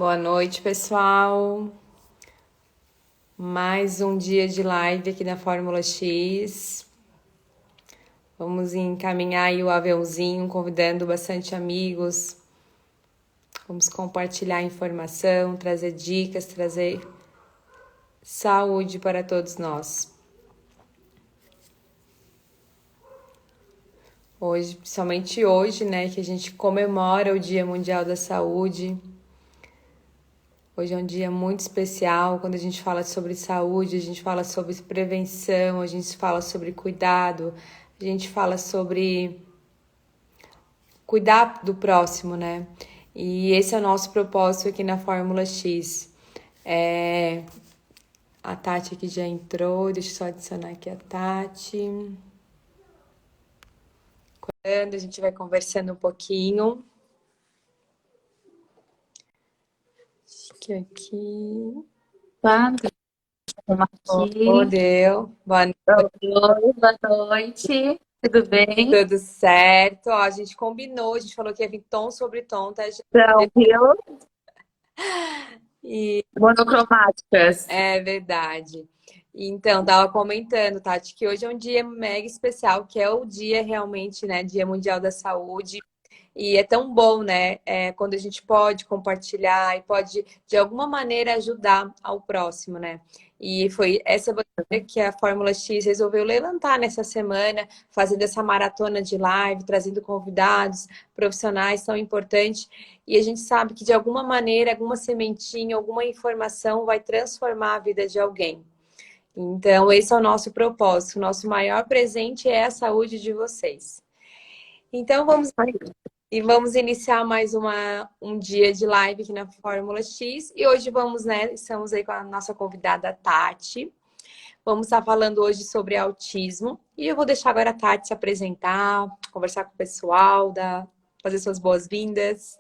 Boa noite, pessoal. Mais um dia de live aqui na Fórmula X. Vamos encaminhar aí o aviãozinho, convidando bastante amigos. Vamos compartilhar informação, trazer dicas, trazer saúde para todos nós. Hoje, principalmente hoje, né, que a gente comemora o Dia Mundial da Saúde. Hoje é um dia muito especial, quando a gente fala sobre saúde, a gente fala sobre prevenção, a gente fala sobre cuidado, a gente fala sobre cuidar do próximo, né? E esse é o nosso propósito aqui na Fórmula X. A Tati aqui já entrou, deixa eu só adicionar aqui a Tati. Quando a gente vai conversando um pouquinho. Aqui. Quando aqui. Deu. Boa noite. Oi, boa noite. Tudo bem? Tudo certo. Ó, a gente combinou, a gente falou que ia vir tom sobre tom, tá? Então, viu? E Monocromáticas. é verdade. Então, tava comentando, Tati, que hoje é um dia mega especial, que é o dia realmente, né? Dia Mundial da Saúde. E é tão bom, né? Quando a gente pode compartilhar e pode, de alguma maneira, ajudar ao próximo, né? E foi essa bandeira que a Fórmula X resolveu levantar nessa semana, fazendo essa maratona de live, trazendo convidados, profissionais tão importantes. E a gente sabe que, de alguma maneira, alguma sementinha, alguma informação vai transformar a vida de alguém. Então, esse é o nosso propósito. O nosso maior presente é a saúde de vocês. Então, vamos iniciar mais um dia de live aqui na Fórmula X. E hoje estamos aí com a nossa convidada Tati. Vamos estar falando hoje sobre autismo. E eu vou deixar agora a Tati se apresentar, conversar com o pessoal, fazer suas boas-vindas.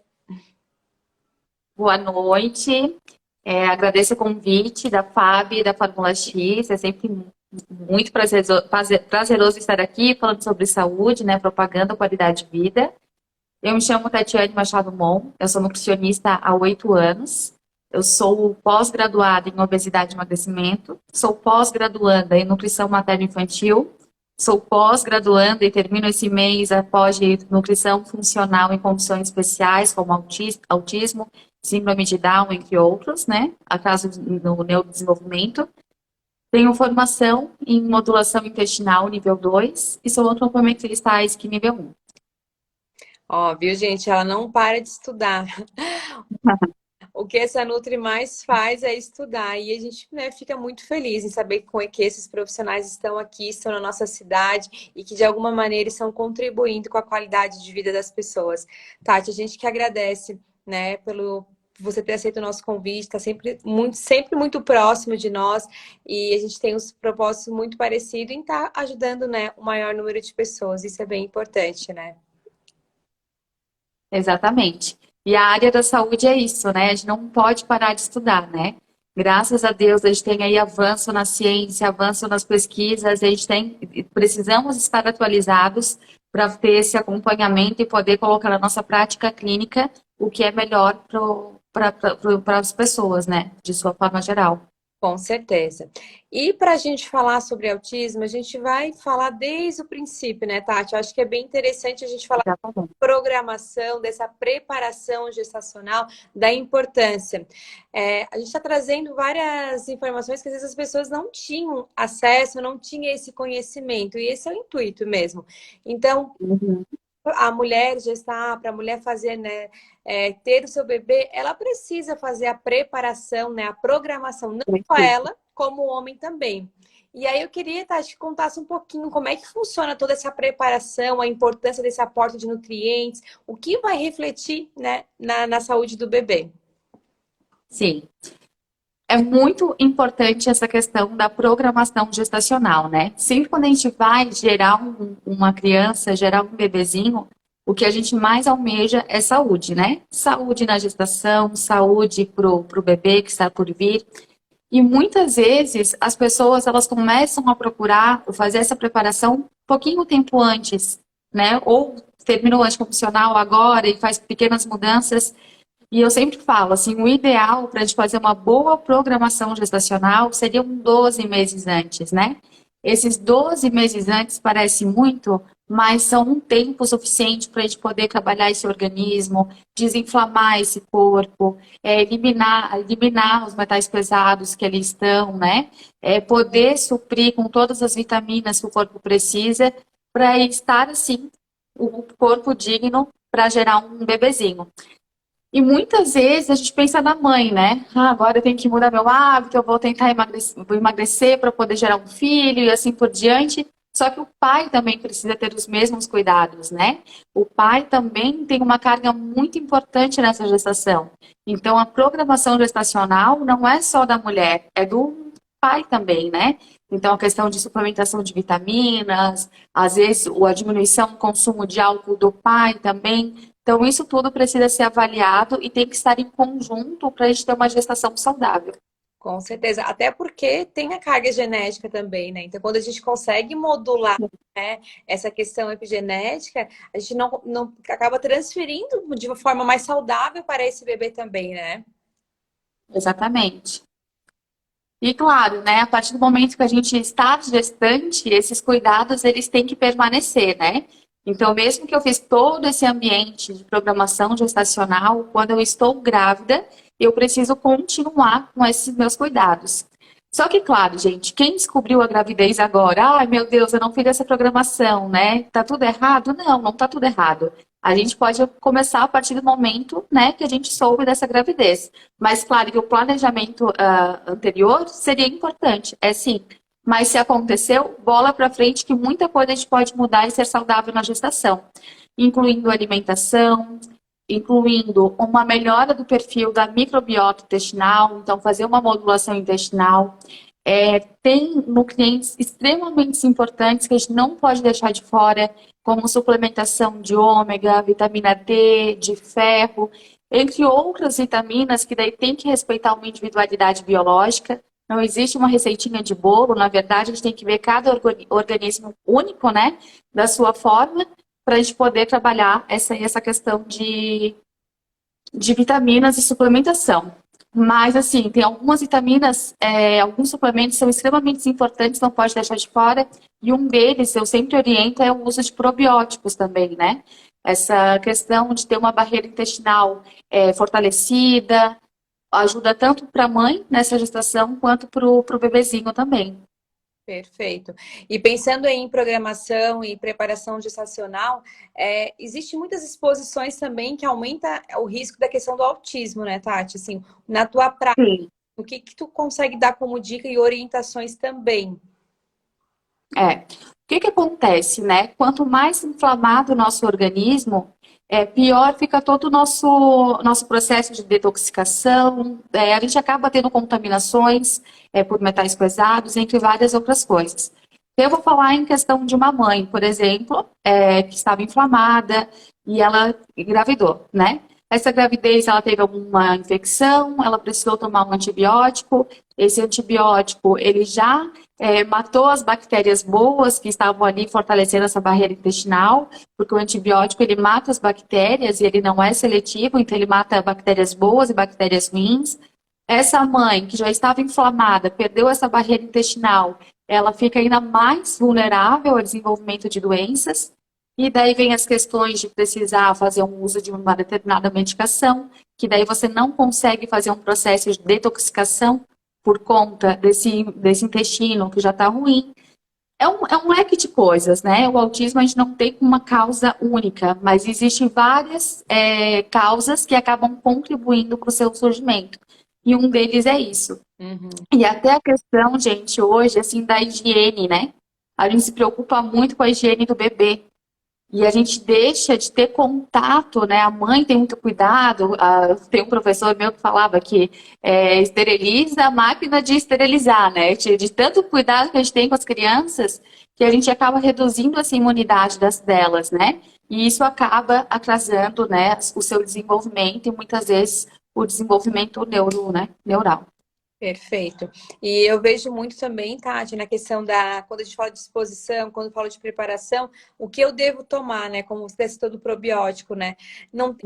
Boa noite. Agradeço o convite da FAB e da Fórmula X. É sempre muito prazeroso estar aqui falando sobre saúde, né? Propaganda, qualidade de vida. Eu me chamo Tatiane Machado Mon, eu sou nutricionista há 8 anos. Eu sou pós-graduada em obesidade e emagrecimento, sou pós-graduanda em nutrição materno-infantil, sou pós-graduanda e termino esse mês após de nutrição funcional em condições especiais, como autismo, síndrome de Down, entre outros, né? Atraso no neurodesenvolvimento. Tenho formação em modulação intestinal nível 2 e sou antropometrista AISC nível 1. Ó, viu, gente? Ela não para de estudar. O que essa Nutri mais faz é estudar. E a gente, né, fica muito feliz em saber que esses profissionais estão aqui, estão na nossa cidade e que, de alguma maneira, estão contribuindo com a qualidade de vida das pessoas. Tati, a gente que agradece, né, pelo você ter aceito o nosso convite, está sempre muito próximo de nós e a gente tem uns propósitos muito parecidos em estar ajudando, né, o maior número de pessoas. Isso é bem importante, né? Exatamente. E a área da saúde é isso, né? A gente não pode parar de estudar, né? Graças a Deus, a gente tem aí avanço na ciência, avanço nas pesquisas, precisamos estar atualizados para ter esse acompanhamento e poder colocar na nossa prática clínica o que é melhor para as pessoas, né? De sua forma geral. Com certeza. E para a gente falar sobre autismo, a gente vai falar desde o princípio, né, Tati? Eu acho que é bem interessante a gente falar da Exatamente. programação, dessa preparação gestacional, da importância. A gente está trazendo várias informações que às vezes as pessoas não tinham acesso, não tinham esse conhecimento, e esse é o intuito mesmo. Então, Uhum. a mulher gestar, para a mulher fazer, né, ter o seu bebê, ela precisa fazer a preparação, né, a programação, não só ela, como o homem também. E aí eu queria, Tati, que contasse um pouquinho como é que funciona toda essa preparação, a importância desse aporte de nutrientes, o que vai refletir, né, na saúde do bebê. Sim. É muito importante essa questão da programação gestacional, né? Sempre quando a gente vai gerar uma criança, gerar um bebezinho, o que a gente mais almeja é saúde, né? Saúde na gestação, saúde pro bebê que está por vir. E muitas vezes as pessoas elas começam a procurar fazer essa preparação um pouquinho tempo antes, né? Ou terminou o anticoncepcional agora e faz pequenas mudanças. E eu sempre falo, assim, o ideal para a gente fazer uma boa programação gestacional seriam 12 meses antes, né? Esses 12 meses antes parece muito, mas são um tempo suficiente para a gente poder trabalhar esse organismo, desinflamar esse corpo, eliminar os metais pesados que ali estão, né? Poder suprir com todas as vitaminas que o corpo precisa para estar, assim, o corpo digno para gerar um bebezinho. E muitas vezes a gente pensa na mãe, né? Ah, agora eu tenho que mudar meu hábito, eu vou tentar emagrecer para poder gerar um filho e assim por diante. Só que o pai também precisa ter os mesmos cuidados, né? O pai também tem uma carga muito importante nessa gestação. Então, a programação gestacional não é só da mulher, é do pai também, né? Então, a questão de suplementação de vitaminas, às vezes a diminuição do consumo de álcool do pai também. Então, isso tudo precisa ser avaliado e tem que estar em conjunto para a gente ter uma gestação saudável. Com certeza, até porque tem a carga genética também, né? Então, quando a gente consegue modular, né, essa questão epigenética, a gente não acaba transferindo de uma forma mais saudável para esse bebê também, né? Exatamente. E claro, né, a partir do momento que a gente está gestante, esses cuidados eles têm que permanecer, né? Então, mesmo que eu fiz todo esse ambiente de programação gestacional, quando eu estou grávida, eu preciso continuar com esses meus cuidados. Só que, claro, gente, quem descobriu a gravidez agora, ai meu Deus, eu não fiz essa programação, né? Tá tudo errado? Não, não tá tudo errado. A gente pode começar a partir do momento, né, que a gente soube dessa gravidez. Mas, claro, que o planejamento anterior seria importante, é sim. Mas se aconteceu, bola para frente, que muita coisa a gente pode mudar e ser saudável na gestação, incluindo alimentação, incluindo uma melhora do perfil da microbiota intestinal, então fazer uma modulação intestinal. Tem nutrientes extremamente importantes que a gente não pode deixar de fora, como suplementação de ômega, vitamina D, de ferro, entre outras vitaminas que daí tem que respeitar uma individualidade biológica. Não existe uma receitinha de bolo, na verdade, a gente tem que ver cada organismo único, né, da sua forma, para a gente poder trabalhar essa questão de vitaminas e suplementação. Mas, assim, tem algumas vitaminas, alguns suplementos são extremamente importantes, não pode deixar de fora. E um deles, eu sempre oriento, é o uso de probióticos também, né? Essa questão de ter uma barreira intestinal fortalecida, ajuda tanto para a mãe nessa gestação, quanto para o bebezinho também. Perfeito. E pensando em programação e preparação gestacional, existe muitas exposições também que aumenta o risco da questão do autismo, né, Tati? Assim, na tua prática, Sim. o que que tu consegue dar como dica e orientações também? O que acontece, né? Quanto mais inflamado o nosso organismo, pior fica todo o nosso processo de detoxicação. A gente acaba tendo contaminações por metais pesados, entre várias outras coisas. Eu vou falar em questão de uma mãe, por exemplo, que estava inflamada e ela engravidou, né? Essa gravidez, ela teve alguma infecção, ela precisou tomar um antibiótico. Esse antibiótico, ele já matou as bactérias boas que estavam ali fortalecendo essa barreira intestinal, porque o antibiótico, ele mata as bactérias e ele não é seletivo, então ele mata bactérias boas e bactérias ruins. Essa mãe que já estava inflamada, perdeu essa barreira intestinal, ela fica ainda mais vulnerável ao desenvolvimento de doenças. E daí vem as questões de precisar fazer um uso de uma determinada medicação, que daí você não consegue fazer um processo de detoxicação por conta desse intestino que já está ruim. É um leque de coisas, né? O autismo a gente não tem uma causa única, mas existem várias causas que acabam contribuindo para o seu surgimento. E um deles é isso. Uhum. E até a questão, gente, hoje, assim, da higiene, né? A gente se preocupa muito com a higiene do bebê. E a gente deixa de ter contato, né? A mãe tem muito cuidado. Tem um professor meu que falava que esteriliza a máquina de esterilizar, né? De tanto cuidado que a gente tem com as crianças, que a gente acaba reduzindo essa imunidade delas, né? E isso acaba atrasando, né, o seu desenvolvimento e muitas vezes o desenvolvimento neural. Perfeito. E eu vejo muito também, Tati, na questão quando a gente fala de exposição, quando fala de preparação, o que eu devo tomar, né? Como você citou do probiótico, né? Não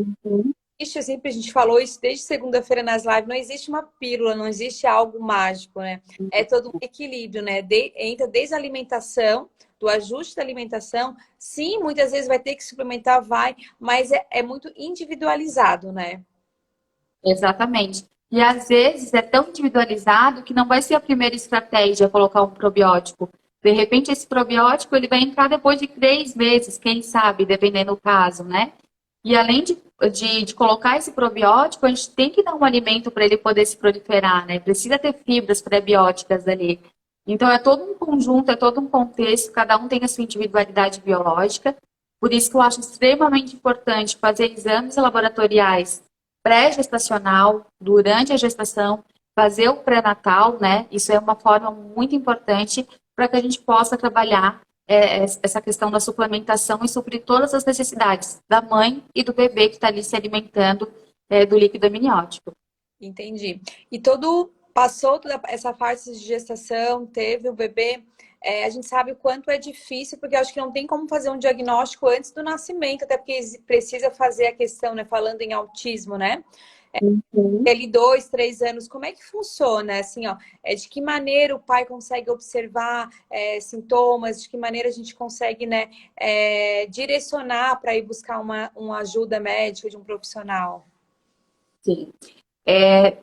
existe, sempre a gente falou isso desde segunda-feira nas lives, não existe uma pílula, não existe algo mágico, né? É todo um equilíbrio, né? Entra desde a alimentação, do ajuste da alimentação. Sim, muitas vezes vai ter que suplementar, vai, mas é muito individualizado, né? Exatamente. E às vezes é tão individualizado que não vai ser a primeira estratégia colocar um probiótico. De repente, esse probiótico ele vai entrar depois de 3 meses, quem sabe, dependendo do caso, né? E além de colocar esse probiótico, a gente tem que dar um alimento para ele poder se proliferar, né? Precisa ter fibras pré-bióticas ali. Então, é todo um conjunto, é todo um contexto, cada um tem a sua individualidade biológica. Por isso que eu acho extremamente importante fazer exames laboratoriais pré-gestacional, durante a gestação, fazer o pré-natal, né? Isso é uma forma muito importante para que a gente possa trabalhar essa questão da suplementação e suprir todas as necessidades da mãe e do bebê que está ali se alimentando do líquido amniótico. Entendi. E todo passou toda essa fase de gestação, teve o bebê, a gente sabe o quanto é difícil, porque acho que não tem como fazer um diagnóstico antes do nascimento, até porque precisa fazer a questão, né? Falando em autismo, né? Uhum. Ele 2, 3 anos, como é que funciona? Assim, ó, de que maneira o pai consegue observar sintomas, de que maneira a gente consegue, né, direcionar para ir buscar uma ajuda médica de um profissional? Sim.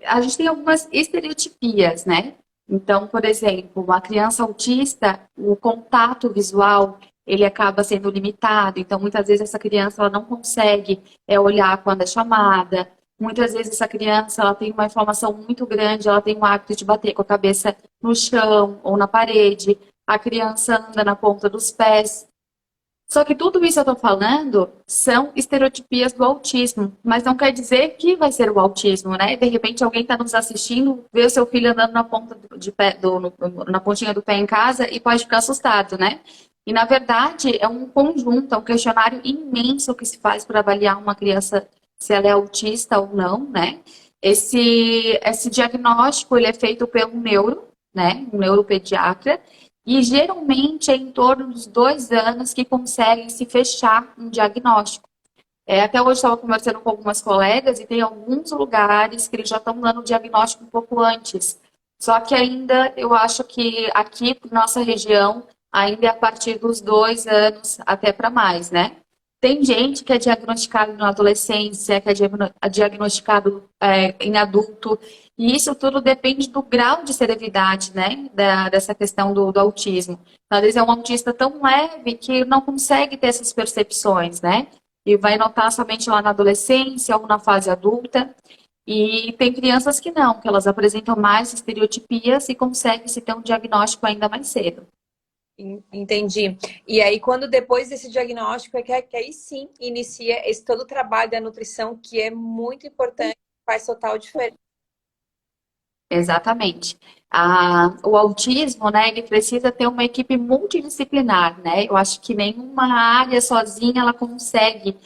A gente tem algumas estereotipias, né? Então, por exemplo, uma criança autista, o contato visual, ele acaba sendo limitado. Então, muitas vezes essa criança ela não consegue olhar quando é chamada. Muitas vezes essa criança ela tem uma inflamação muito grande, ela tem o hábito de bater com a cabeça no chão ou na parede. A criança anda na ponta dos pés. Só que tudo isso eu estou falando são estereotipias do autismo, mas não quer dizer que vai ser o autismo, né? De repente alguém está nos assistindo, vê o seu filho andando na ponta de pé, na pontinha do pé em casa e pode ficar assustado, né? E na verdade é um conjunto, é um questionário imenso que se faz para avaliar uma criança se ela é autista ou não, né? Esse diagnóstico ele é feito pelo neuro, né? Um neuropediatra. E geralmente é em torno dos 2 anos que conseguem se fechar um diagnóstico. Até hoje estava conversando com algumas colegas e tem alguns lugares que eles já estão dando o diagnóstico um pouco antes. Só que ainda eu acho que aqui, na nossa região, ainda é a partir dos 2 anos até para mais, né? Tem gente que é diagnosticado na adolescência, que é diagnosticado em adulto, e isso tudo depende do grau de severidade, né, dessa questão do autismo. Às vezes é um autista tão leve que não consegue ter essas percepções, né? E vai notar somente lá na adolescência ou na fase adulta. E tem crianças que não, que elas apresentam mais estereotipias e conseguem se ter um diagnóstico ainda mais cedo. Entendi. E aí, quando depois desse diagnóstico, que aí sim inicia esse todo o trabalho da nutrição, que é muito importante, faz total diferença. Exatamente. O autismo, né, ele precisa ter uma equipe multidisciplinar, né? Eu acho que nenhuma área sozinha ela consegue.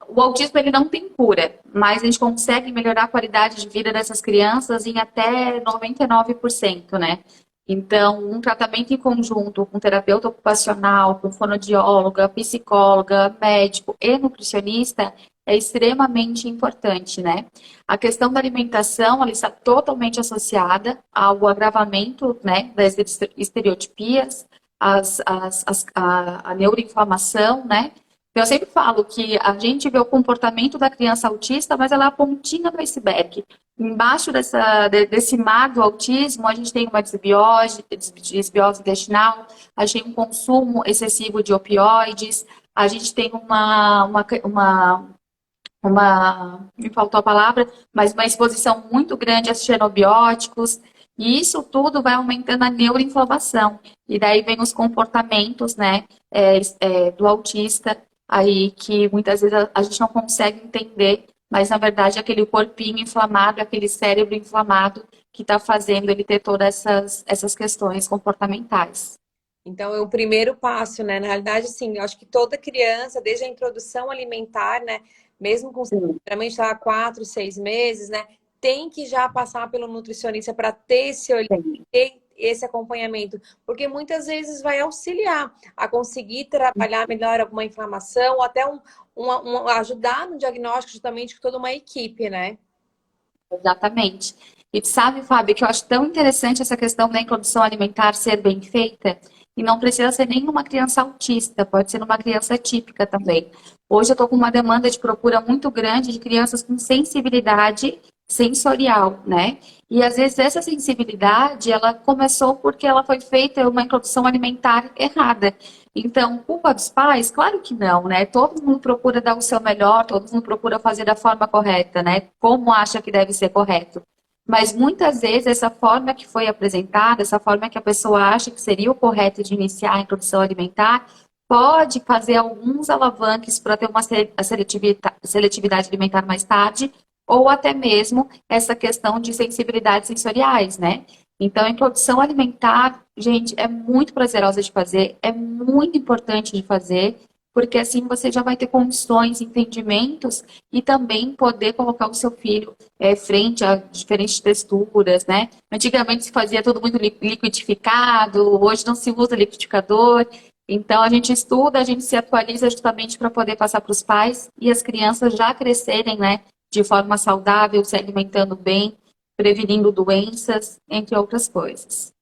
O autismo ele não tem cura, mas a gente consegue melhorar a qualidade de vida dessas crianças em até 99%, né? Então, um tratamento em conjunto com terapeuta ocupacional, com fonoaudióloga, psicóloga, médico e nutricionista é extremamente importante, né? A questão da alimentação, ela está totalmente associada ao agravamento, né, das estereotipias, a neuroinflamação, né? Então, eu sempre falo que a gente vê o comportamento da criança autista, mas ela é a pontinha do iceberg. Embaixo desse mar do autismo, a gente tem uma desbiose intestinal, a gente tem um consumo excessivo de opioides, a gente tem me faltou a palavra, mas uma exposição muito grande a xenobióticos, e isso tudo vai aumentando a neuroinflamação. E daí vem os comportamentos, né, do autista, aí que muitas vezes a gente não consegue entender, mas na verdade é aquele corpinho inflamado, aquele cérebro inflamado que está fazendo ele ter todas essas questões comportamentais. Então, é o primeiro passo, né? Na realidade, sim, eu acho que toda criança, desde a introdução alimentar, né? Mesmo com geralmente lá 4, 6 meses, né? Tem que já passar pelo nutricionista para ter esse olhar, ter esse acompanhamento, porque muitas vezes vai auxiliar a conseguir trabalhar melhor alguma inflamação, ou até ajudar no diagnóstico justamente com toda uma equipe, né? Exatamente. E sabe, Fábio, que eu acho tão interessante essa questão da introdução alimentar ser bem feita, e não precisa ser nem uma criança autista, pode ser uma criança típica também. Hoje eu estou com uma demanda de procura muito grande de crianças com sensibilidade sensorial, né? E às vezes essa sensibilidade, ela começou porque ela foi feita uma introdução alimentar errada. Então, culpa dos pais? Claro que não, né? Todo mundo procura dar o seu melhor, todo mundo procura fazer da forma correta, né? Como acha que deve ser correto. Mas muitas vezes essa forma que foi apresentada, essa forma que a pessoa acha que seria o correto de iniciar a introdução alimentar, pode fazer alguns alavanques para ter uma seletividade alimentar mais tarde, ou até mesmo essa questão de sensibilidades sensoriais, né? Então, a introdução alimentar, gente, é muito prazerosa de fazer, é muito importante de fazer, porque assim você já vai ter condições, entendimentos e também poder colocar o seu filho frente a diferentes texturas, né? Antigamente se fazia tudo muito liquidificado, hoje não se usa liquidificador. Então, a gente estuda, a gente se atualiza justamente para poder passar para os pais e as crianças já crescerem, né, de forma saudável, se alimentando bem, prevenindo doenças, entre outras coisas.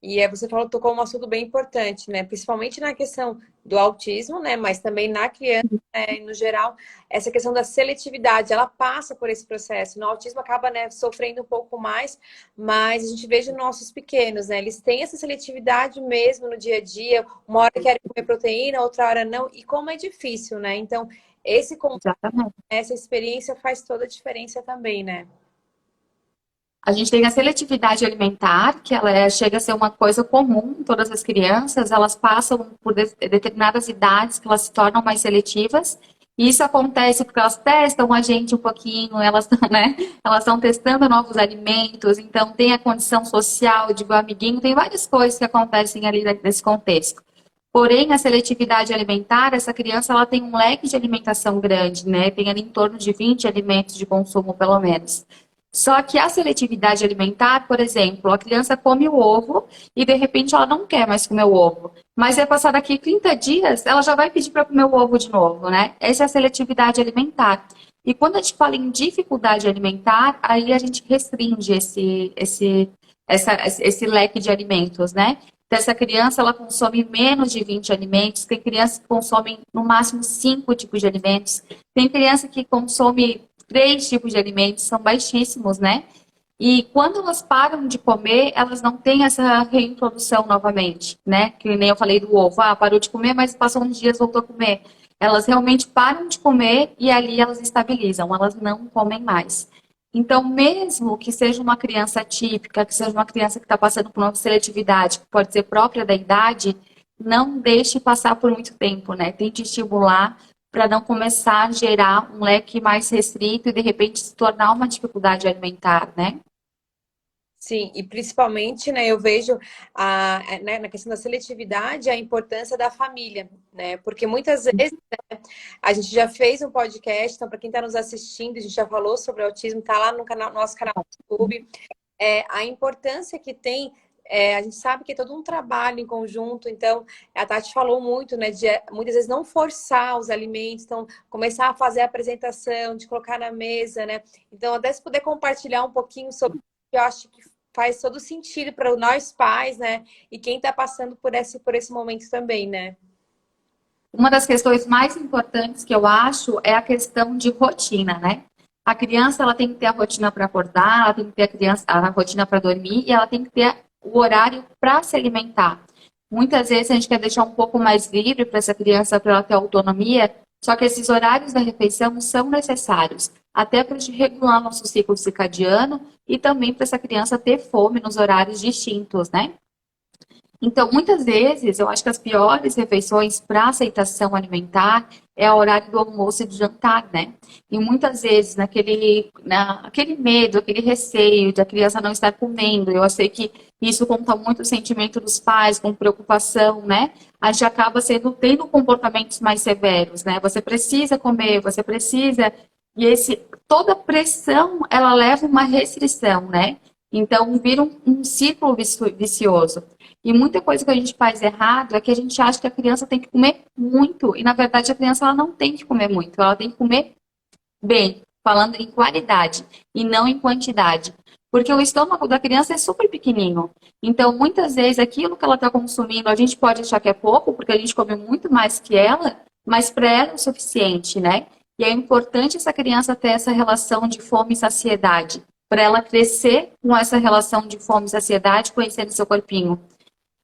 E você falou, tocou um assunto bem importante, né? Principalmente na questão do autismo, né? Mas também na criança, né? No geral, essa questão da seletividade, ela passa por esse processo. No autismo acaba, né, sofrendo um pouco mais, mas a gente veja nossos pequenos, né? Eles têm essa seletividade mesmo no dia a dia. Uma hora querem comer proteína, outra hora não. E como é difícil, né? Então, Exatamente. essa experiência faz toda a diferença também, né? A gente tem a seletividade alimentar, que chega a ser uma coisa comum em todas as crianças, elas passam por determinadas idades que elas se tornam mais seletivas, e isso acontece porque elas testam a gente um pouquinho, elas estão, né? Elas estão testando novos alimentos, então tem a condição social de amiguinho, tem várias coisas que acontecem ali nesse contexto. Porém, a seletividade alimentar, essa criança ela tem um leque de alimentação grande, né? Tem ali em torno de 20 alimentos de consumo, pelo menos. Só que a seletividade alimentar, por exemplo, a criança come o ovo e de repente ela não quer mais comer o ovo. Mas vai passar daqui 30 dias, ela já vai pedir para comer o ovo de novo, né? Essa é a seletividade alimentar. E quando a gente fala em dificuldade alimentar, aí a gente restringe esse leque de alimentos, né? Então, essa criança, ela consome menos de 20 alimentos, tem crianças que consomem no máximo 5 tipos de alimentos, tem criança que consome 3 tipos de alimentos, são baixíssimos, né? E quando elas param de comer, elas não têm essa reintrodução novamente, né? Que nem eu falei do ovo, parou de comer, mas passou uns dias, voltou a comer. Elas realmente param de comer e ali elas estabilizam, elas não comem mais. Então, mesmo que seja uma criança típica, que seja uma criança que está passando por uma seletividade, que pode ser própria da idade, não deixe passar por muito tempo, né? Tente estimular para não começar a gerar um leque mais restrito e, de repente, se tornar uma dificuldade alimentar, né? Sim, e principalmente, né, eu vejo né, na questão da seletividade a importância da família, né? Porque muitas vezes, né, a gente já fez um podcast, então para quem está nos assistindo, a gente já falou sobre autismo, tá lá no nosso canal do YouTube, a importância que tem. A gente sabe que é todo um trabalho em conjunto, então a Tati falou muito, né, de muitas vezes não forçar os alimentos, então começar a fazer a apresentação, de colocar na mesa, né? Então, até se puder compartilhar um pouquinho sobre, eu acho que faz todo sentido para nós pais, né? E quem está passando por esse momento também, né? Uma das questões mais importantes que eu acho é a questão de rotina, né? A criança ela tem que ter a rotina para acordar, ela tem que ter a rotina para dormir e ela tem que ter o horário para se alimentar. Muitas vezes a gente quer deixar um pouco mais livre para essa criança, para ela ter autonomia, só que esses horários da refeição são necessários, até para a gente regular nosso ciclo circadiano e também para essa criança ter fome nos horários distintos, né? Então, muitas vezes, eu acho que as piores refeições para aceitação alimentar é o horário do almoço e do jantar, né? E muitas vezes, aquele medo, aquele receio de a criança não estar comendo, eu sei que isso conta muito o sentimento dos pais, com preocupação, né? A gente acaba tendo comportamentos mais severos, né? Você precisa comer, você precisa... E toda pressão, ela leva uma restrição, né? Então, vira um círculo vicioso. E muita coisa que a gente faz errado é que a gente acha que a criança tem que comer muito. E, na verdade, a criança ela não tem que comer muito. Ela tem que comer bem, falando em qualidade e não em quantidade. Porque o estômago da criança é super pequenininho. Então, muitas vezes, aquilo que ela está consumindo, a gente pode achar que é pouco, porque a gente come muito mais que ela, mas para ela é o suficiente, né? E é importante essa criança ter essa relação de fome e saciedade, para ela crescer com essa relação de fome e saciedade, conhecendo seu corpinho.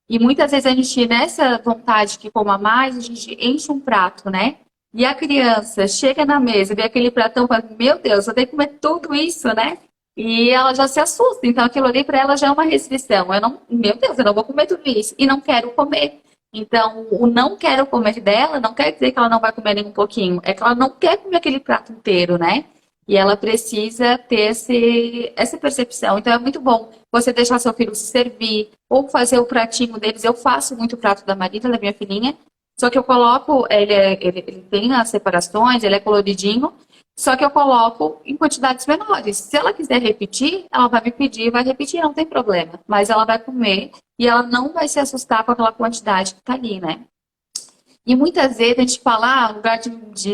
E muitas vezes a gente, nessa vontade que coma mais, a gente enche um prato, né? E a criança chega na mesa, vê aquele pratão e fala, meu Deus, eu tenho que comer tudo isso, né? E ela já se assusta. Então aquilo ali para ela já é uma restrição. Eu não, meu Deus, eu não vou comer tudo isso. E não quero comer. Então, o não quero comer dela não quer dizer que ela não vai comer nem um pouquinho. É que ela não quer comer aquele prato inteiro, né? E ela precisa ter essa percepção. Então, é muito bom você deixar seu filho se servir, ou fazer o pratinho deles. Eu faço muito o prato da Marita, da minha filhinha, só que eu coloco, ele tem as separações, ele é coloridinho, só que eu coloco em quantidades menores. Se ela quiser repetir, ela vai me pedir, vai repetir, não tem problema. Mas ela vai comer e ela não vai se assustar com aquela quantidade que tá ali, né? E muitas vezes a gente fala, o lugar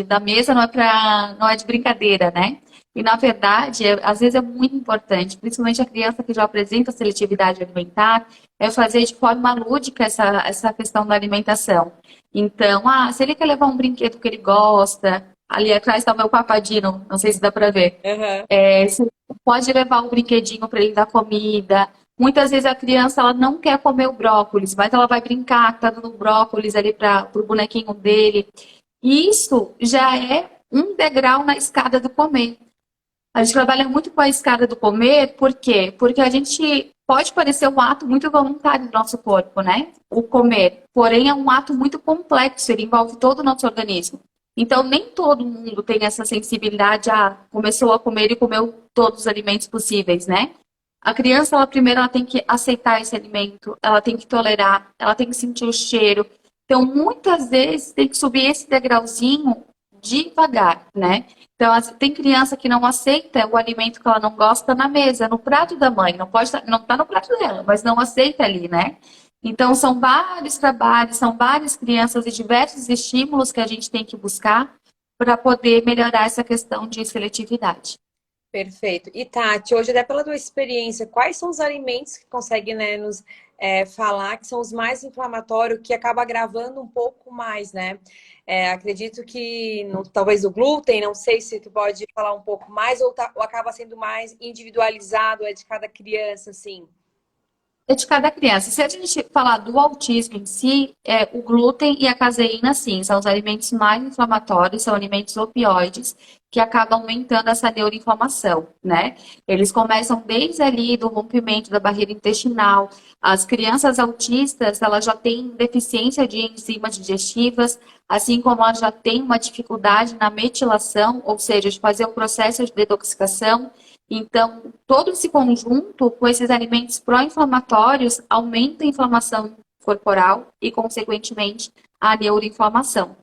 da mesa não é de brincadeira, né? E na verdade, às vezes é muito importante, principalmente a criança que já apresenta seletividade alimentar, é fazer de forma lúdica essa questão da alimentação. Então, se ele quer levar um brinquedo que ele gosta, ali atrás está o meu papadino, não sei se dá para ver. Uhum. Você pode levar um brinquedinho para ele dar comida. Muitas vezes a criança ela não quer comer o brócolis, mas ela vai brincar, tá dando brócolis ali para o bonequinho dele. E isso já é um degrau na escada do comer. A gente trabalha muito com a escada do comer, por quê? Porque a gente pode parecer um ato muito voluntário do nosso corpo, né? O comer. Porém, é um ato muito complexo, ele envolve todo o nosso organismo. Então, nem todo mundo tem essa sensibilidade, começou a comer e comeu todos os alimentos possíveis, né? A criança, ela tem que aceitar esse alimento, ela tem que tolerar, ela tem que sentir o cheiro. Então, muitas vezes, tem que subir esse degrauzinho devagar, né? Então, tem criança que não aceita o alimento que ela não gosta na mesa, no prato da mãe. Não tá no prato dela, mas não aceita ali, né? Então, são vários trabalhos, são várias crianças e diversos estímulos que a gente tem que buscar para poder melhorar essa questão de seletividade. Perfeito. E Tati, hoje, até pela tua experiência, quais são os alimentos que conseguem, né, nos falar que são os mais inflamatórios, que acaba agravando um pouco mais, né? Acredito que talvez o glúten, não sei se tu pode falar um pouco mais, ou acaba sendo mais individualizado, é de cada criança, assim. É de cada criança. Se a gente falar do autismo em si, o glúten e a caseína, sim, são os alimentos mais inflamatórios, são alimentos opioides que acabam aumentando essa neuroinflamação, né? Eles começam desde ali do rompimento da barreira intestinal. As crianças autistas, elas já têm deficiência de enzimas digestivas, assim como elas já têm uma dificuldade na metilação, ou seja, de fazer o processo de detoxicação. Então, todo esse conjunto com esses alimentos pró-inflamatórios aumenta a inflamação corporal e, consequentemente, a neuroinflamação,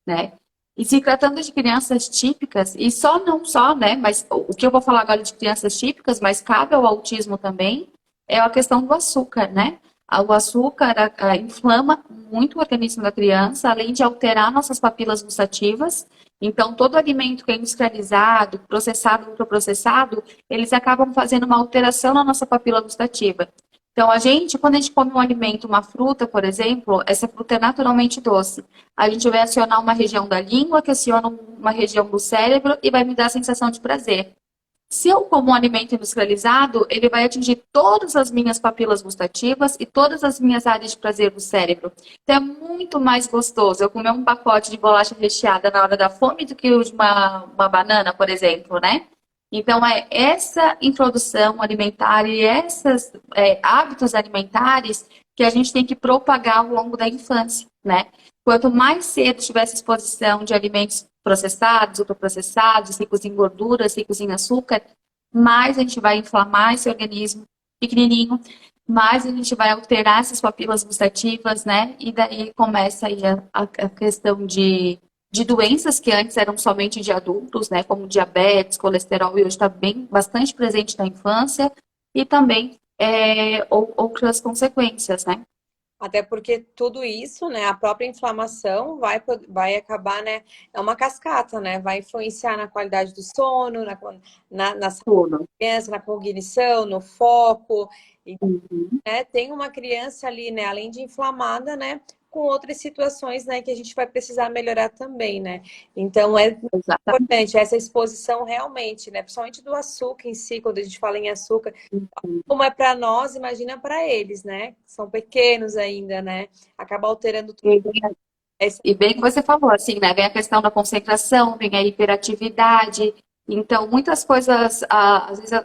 né? E se tratando de crianças típicas, e não só, né, mas o que eu vou falar agora de crianças típicas, mas cabe ao autismo também, é a questão do açúcar, né? O açúcar inflama muito o organismo da criança, além de alterar nossas papilas gustativas. Então, todo alimento que é industrializado, processado, ultraprocessado, eles acabam fazendo uma alteração na nossa papila gustativa. Então, quando a gente come um alimento, uma fruta, por exemplo, essa fruta é naturalmente doce. A gente vai acionar uma região da língua, que aciona uma região do cérebro e vai me dar a sensação de prazer. Se eu como um alimento industrializado, ele vai atingir todas as minhas papilas gustativas e todas as minhas áreas de prazer do cérebro. Então é muito mais gostoso eu comer um pacote de bolacha recheada na hora da fome do que o de uma banana, por exemplo, né? Então é essa introdução alimentar e esses hábitos alimentares que a gente tem que propagar ao longo da infância, né? Quanto mais cedo tiver essa exposição de alimentos processados, ultraprocessados, ricos em gorduras, ricos em açúcar, mais a gente vai inflamar esse organismo pequenininho, mais a gente vai alterar essas papilas gustativas, né? E daí começa aí a questão de doenças que antes eram somente de adultos, né? Como diabetes, colesterol, e hoje está bastante presente na infância, e também outras consequências, né? Até porque tudo isso, né, a própria inflamação vai acabar, né, é uma cascata, né, vai influenciar na qualidade do sono, na saúde Tudo. da criança, na cognição, no foco, e, Uhum, né, tem uma criança ali, né, além de inflamada, né, com outras situações, né, que a gente vai precisar melhorar também, né. Então é exatamente. importante essa exposição realmente, né, principalmente do açúcar em si, quando a gente fala em açúcar, Uhum. como é para nós, imagina para eles, né? São pequenos ainda, né? Acaba alterando tudo. Esse- E bem que você falou, assim, né? Vem a questão da concentração, vem a hiperatividade. Então, muitas coisas, às vezes,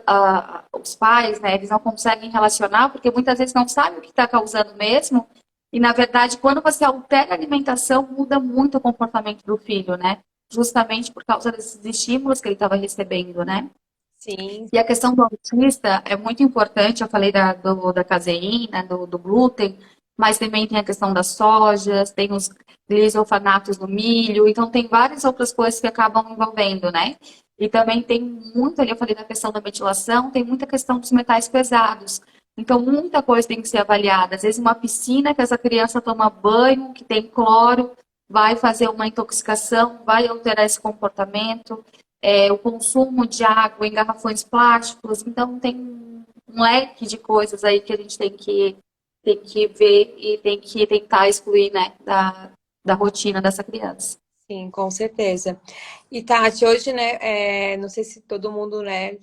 os pais, né, eles não conseguem relacionar, porque muitas vezes não sabem o que está causando mesmo. E, na verdade, quando você altera a alimentação, muda muito o comportamento do filho, né? Justamente por causa desses estímulos que ele estava recebendo, né? Sim, E a questão do autista é muito importante, eu falei da caseína, do glúten, mas também tem a questão das sojas, tem os glisofanatos do milho, então tem várias outras coisas que acabam envolvendo, né? E também tem muito ali, eu falei da questão da metilação, tem muita questão dos metais pesados. Então, muita coisa tem que ser avaliada. Às vezes, uma piscina que essa criança toma banho, que tem cloro, vai fazer uma intoxicação, vai alterar esse comportamento, o consumo de água em garrafões plásticos. Então, tem um leque de coisas aí que a gente tem que ver e tem que tentar excluir, né, da rotina dessa criança. sim, com certeza. E Tati, hoje, né, não sei se todo mundo, né,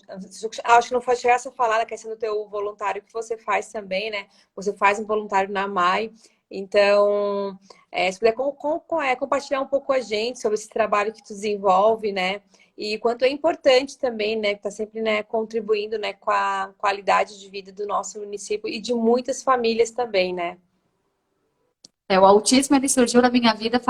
acho que não foi chegar a falar da questão do teu voluntário que você faz também, né? Você faz um voluntário na MAI. Então, se puder compartilhar um pouco com a gente sobre esse trabalho que tu desenvolve, né? E quanto é importante também, né, que está sempre, né, contribuindo, né, com a qualidade de vida do nosso município e de muitas famílias também, né? O autismo ele surgiu na minha vida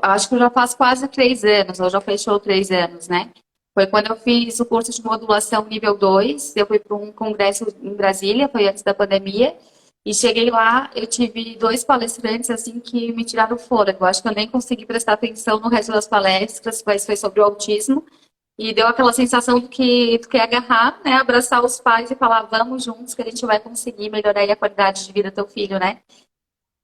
acho que já faz quase 3 anos, ou já fechou 3 anos, né? Foi quando eu fiz o curso de modulação nível 2. Eu fui para um congresso em Brasília, foi antes da pandemia, e cheguei lá, eu tive dois palestrantes assim que me tiraram o fôlego. Eu acho que eu nem consegui prestar atenção no resto das palestras, mas foi sobre o autismo. E deu aquela sensação de que tu quer agarrar, né, abraçar os pais e falar, vamos juntos que a gente vai conseguir melhorar aí a qualidade de vida do teu filho, né?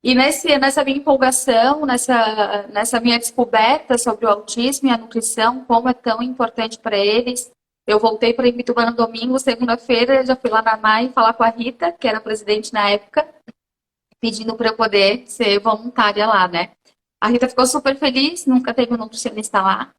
E nessa minha empolgação, nessa minha descoberta sobre o autismo e a nutrição, como é tão importante para eles, eu voltei para Imbituba no domingo, segunda-feira, já fui lá na MAI falar com a Rita, que era presidente na época, pedindo para eu poder ser voluntária lá, né? A Rita ficou super feliz, nunca teve um nutricionista lá.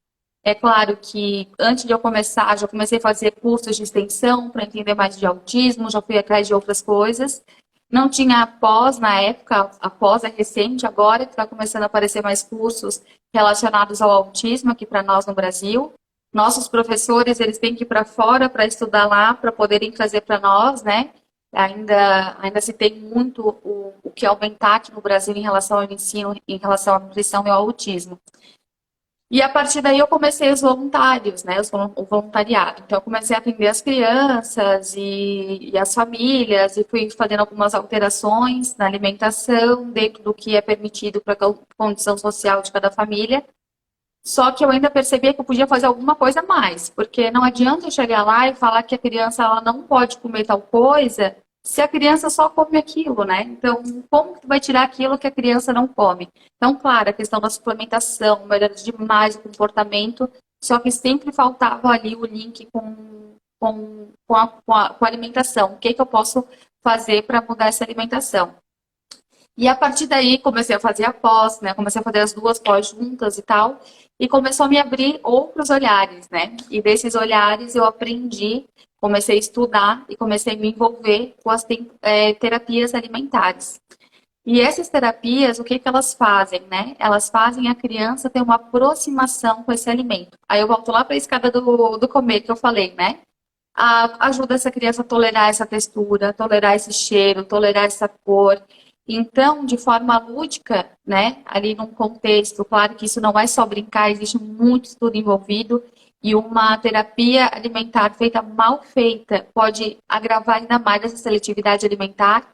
É claro que antes de eu começar, já comecei a fazer cursos de extensão para entender mais de autismo, já fui atrás de outras coisas. Não tinha pós na época, a pós é recente agora, que está começando a aparecer mais cursos relacionados ao autismo aqui para nós no Brasil. Nossos professores, eles têm que ir para fora para estudar lá, para poderem trazer para nós, né? Ainda se tem muito o que aumentar aqui no Brasil em relação ao ensino, em relação à nutrição e ao autismo. E a partir daí eu comecei os voluntários, né? O voluntariado. Então eu comecei a atender as crianças e as famílias e fui fazendo algumas alterações na alimentação, dentro do que é permitido para a condição social de cada família. Só que eu ainda percebia que eu podia fazer alguma coisa a mais, porque não adianta eu chegar lá e falar que a criança ela não pode comer tal coisa, se a criança só come aquilo, né? Então, como que tu vai tirar aquilo que a criança não come? Então, claro, a questão da suplementação, melhora demais o comportamento, só que sempre faltava ali o link com a alimentação. O que que eu posso fazer para mudar essa alimentação? E a partir daí comecei a fazer a pós, né? Comecei a fazer as duas pós juntas e tal. E começou a me abrir outros olhares, né? E desses olhares eu aprendi, comecei a estudar e comecei a me envolver com as terapias alimentares. E essas terapias, o que que elas fazem, né? Elas fazem a criança ter uma aproximação com esse alimento. Aí eu volto lá para a escada do comer que eu falei, né? Ajuda essa criança a tolerar essa textura, tolerar esse cheiro, tolerar essa cor. Então, de forma lúdica, né, ali num contexto, claro que isso não é só brincar, existe muito estudo envolvido e uma terapia alimentar feita mal feita pode agravar ainda mais essa seletividade alimentar.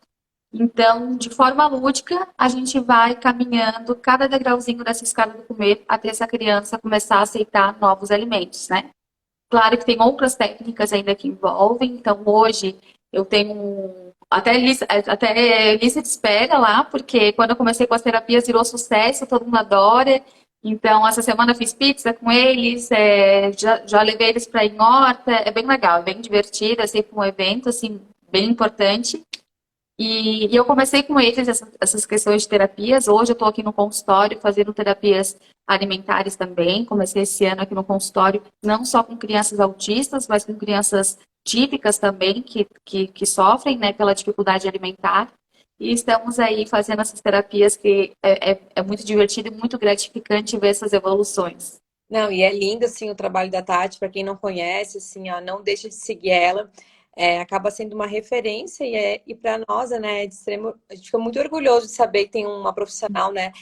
Então, de forma lúdica, a gente vai caminhando cada degrauzinho dessa escada do comer até essa criança começar a aceitar novos alimentos, né? Claro que tem outras técnicas ainda que envolvem. Então, hoje, Eu tenho até lista de espera lá, porque quando eu comecei com as terapias virou sucesso, todo mundo adora. Então, essa semana eu fiz pizza com eles, já levei eles para ir em horta, é bem legal, é bem divertido, é sempre um evento, assim, bem importante. E eu comecei com eles essas questões de terapias. Hoje eu estou aqui no consultório fazendo terapias alimentares também. Comecei esse ano aqui no consultório, não só com crianças autistas, mas com crianças típicas também, que sofrem, né, pela dificuldade alimentar. E estamos aí fazendo essas terapias que é muito divertido e muito gratificante ver essas evoluções. Não, e é lindo, assim, o trabalho da Tati, para quem não conhece, assim, ó, não deixa de seguir ela. Acaba sendo uma referência e para nós, né, é de extremo, a gente fica muito orgulhoso de saber que tem uma profissional, né,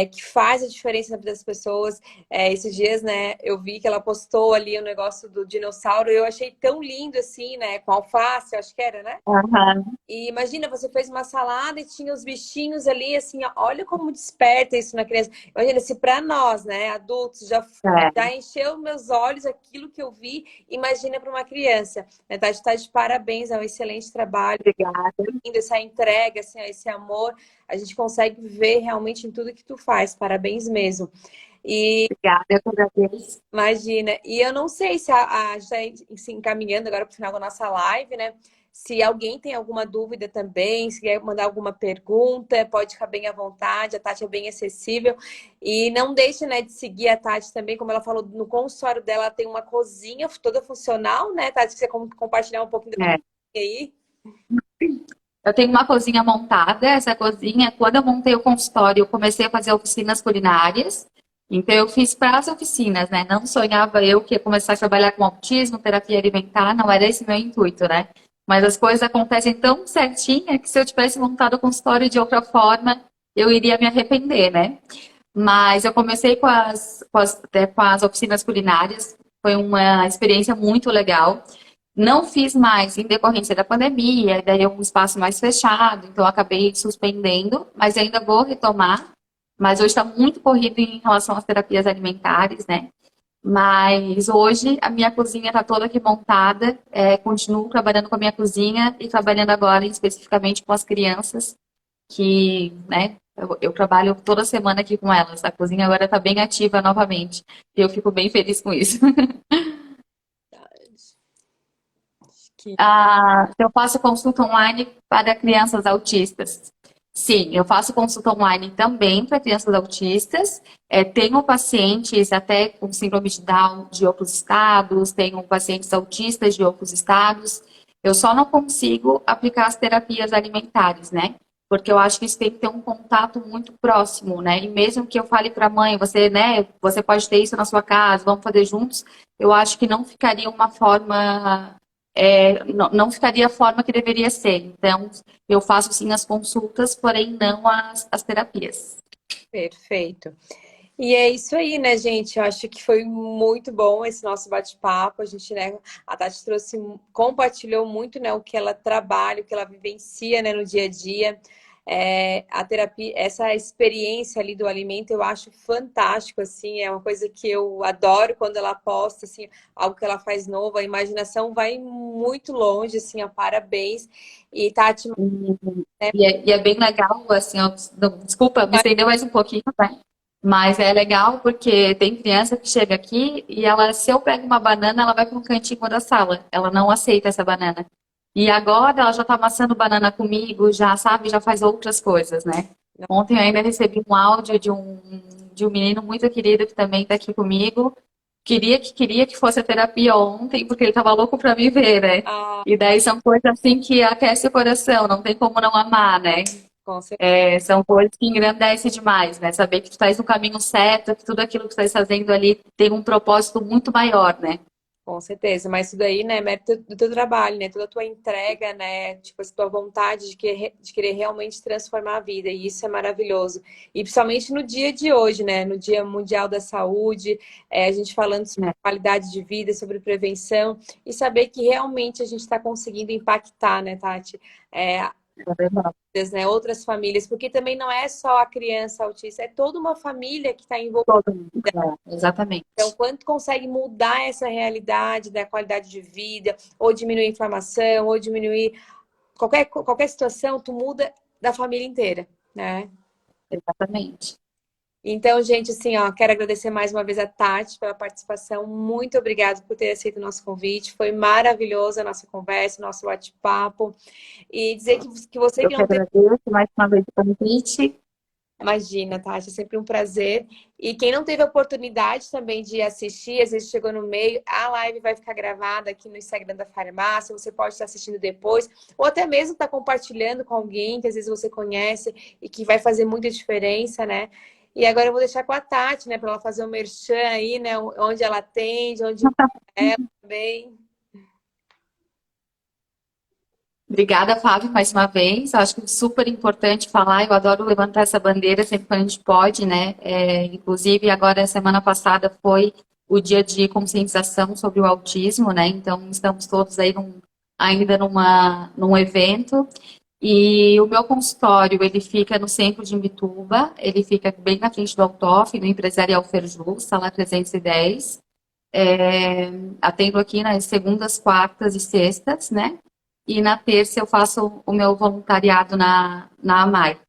que faz a diferença na vida das pessoas. Esses dias, né, eu vi que ela postou ali o negócio do dinossauro e eu achei tão lindo, assim, né, com alface, eu acho que era, né? Aham, E imagina, você fez uma salada e tinha os bichinhos ali, assim, ó, olha como desperta isso na criança. Imagina, se para nós, né, adultos, é, já encheu meus olhos aquilo que eu vi, imagina para uma criança. Né? Tá, tá de parabéns, é um excelente trabalho, obrigada, essa entrega, assim, ó, esse amor, a gente consegue ver realmente em tudo que tu faz. Parabéns mesmo. E obrigada, eu que agradeço. imagina, e eu não sei se a gente está se encaminhando agora para o final da nossa live, né? Se alguém tem alguma dúvida também, se quer mandar alguma pergunta, pode ficar bem à vontade, a Tati é bem acessível. E não deixe, né, de seguir a Tati também, como ela falou, no consultório dela tem uma cozinha toda funcional, né, Tati? Você compartilhar um pouquinho da É. cozinha aí? Eu tenho uma cozinha montada. Essa cozinha, quando eu montei o consultório, eu comecei a fazer oficinas culinárias. Então, eu fiz para as oficinas, né? Não sonhava eu que ia começar a trabalhar com autismo, terapia alimentar, não era esse meu intuito, né? Mas as coisas acontecem tão certinha que se eu tivesse montado o consultório de outra forma, eu iria me arrepender, né? Mas eu comecei com as oficinas culinárias, foi uma experiência muito legal. Não fiz mais em decorrência da pandemia, daí é um espaço mais fechado, então eu acabei suspendendo, mas ainda vou retomar. Mas hoje está muito corrido em relação às terapias alimentares, né? Mas hoje a minha cozinha está toda aqui montada, continuo trabalhando com a minha cozinha e trabalhando agora especificamente com as crianças, que, né, eu trabalho toda semana aqui com elas. A cozinha agora está bem ativa novamente e eu fico bem feliz com isso. Que Eu faço consulta online para crianças autistas. Sim, eu faço consulta online também para crianças autistas. Tenho pacientes até com síndrome de Down de outros estados, tenho pacientes autistas de outros estados. Eu só não consigo aplicar as terapias alimentares, né? Porque eu acho que isso tem que ter um contato muito próximo, né? E mesmo que eu fale para a mãe, você, né, você pode ter isso na sua casa, vamos fazer juntos, eu acho que não ficaria uma forma não ficaria a forma que deveria ser. Então, eu faço sim as consultas, porém não as terapias. perfeito. E é isso aí, né, gente? Eu acho que foi muito bom esse nosso bate-papo. A gente, né, a Tati trouxe, compartilhou muito, né, o que ela trabalha, o que ela vivencia, né, no dia a dia. A terapia, essa experiência ali do alimento, eu acho fantástico, assim, é uma coisa que eu adoro quando ela posta, assim, algo que ela faz novo. A imaginação vai muito longe, assim, ó, parabéns. E Tati, E é bem legal, assim, desculpa, me estendeu mais um pouquinho, né? Mas é legal porque tem criança que chega aqui e ela, se eu pego uma banana, ela vai para um cantinho da sala. Ela não aceita essa banana. E agora ela já está amassando banana comigo, já sabe, já faz outras coisas, né? Ontem eu ainda recebi um áudio de um menino muito querido que também está aqui comigo. Queria que fosse a terapia ontem, porque ele estava louco para me ver, né? ah, E daí são coisas assim que aquecem o coração, não tem como não amar, né? com certeza. São coisas que engrandecem demais, né? Saber que tu estás no caminho certo, que tudo aquilo que tu estás fazendo ali tem um propósito muito maior, né? Com certeza, mas isso daí, né, é mérito do teu trabalho, né, toda a tua entrega, né, tipo, a tua vontade de querer realmente transformar a vida, e isso é maravilhoso. E principalmente no dia de hoje, né, no Dia Mundial da Saúde, a gente falando sobre É, qualidade de vida, sobre prevenção, e saber que realmente a gente está conseguindo impactar, né, Tati? É verdade. né? Outras famílias, porque também não é só a criança autista, é toda uma família que está envolvida. Todo mundo. Exatamente. Então, quando consegue mudar essa realidade da qualidade de vida, ou diminuir a inflamação, ou diminuir qualquer situação, tu muda da família inteira, né? Exatamente. Então, gente, assim, ó, quero agradecer mais uma vez a Tati pela participação. Muito obrigada por ter aceito o nosso convite. Foi maravilhosa a nossa conversa, o nosso bate-papo. E dizer que você Eu que que não teve. agradeço mais uma vez o convite. Imagina, Tati, é sempre um prazer. E quem não teve a oportunidade também de assistir, às vezes chegou no meio, a live vai ficar gravada aqui no Instagram da Farmácia, você pode estar assistindo depois, ou até mesmo estar compartilhando com alguém que às vezes você conhece e que vai fazer muita diferença, né? E agora eu vou deixar com a Tati, né, para ela fazer o merchan aí, né, onde ela atende, onde ela também. Obrigada, Fábio, mais uma vez. Eu acho que é super importante falar. Eu adoro levantar essa bandeira sempre que a gente pode, né? Inclusive, agora, semana passada, foi o dia de conscientização sobre o autismo, né? Então, estamos todos aí ainda num evento. E o meu consultório, ele fica no centro de Imbituba, ele fica bem na frente do Altoff, no Empresarial Ferjus, sala 310. Atendo aqui nas segundas, quartas e sextas, né? E na terça eu faço o meu voluntariado na AMAI.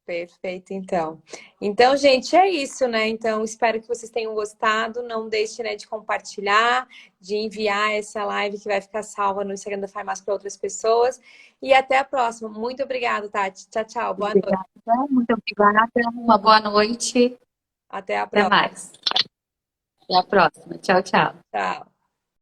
Perfeito, então. Então, gente, é isso, né? Então, espero que vocês tenham gostado. Não deixe, né, de compartilhar, de enviar essa live que vai ficar salva no Instagram da Farmácia para outras pessoas. E até a próxima. Muito obrigada, Tati. Tchau, tchau. Boa noite. Obrigada, muito obrigada. Uma boa noite. Até a Até próxima. mais. Até a próxima. Tchau, tchau. Tchau.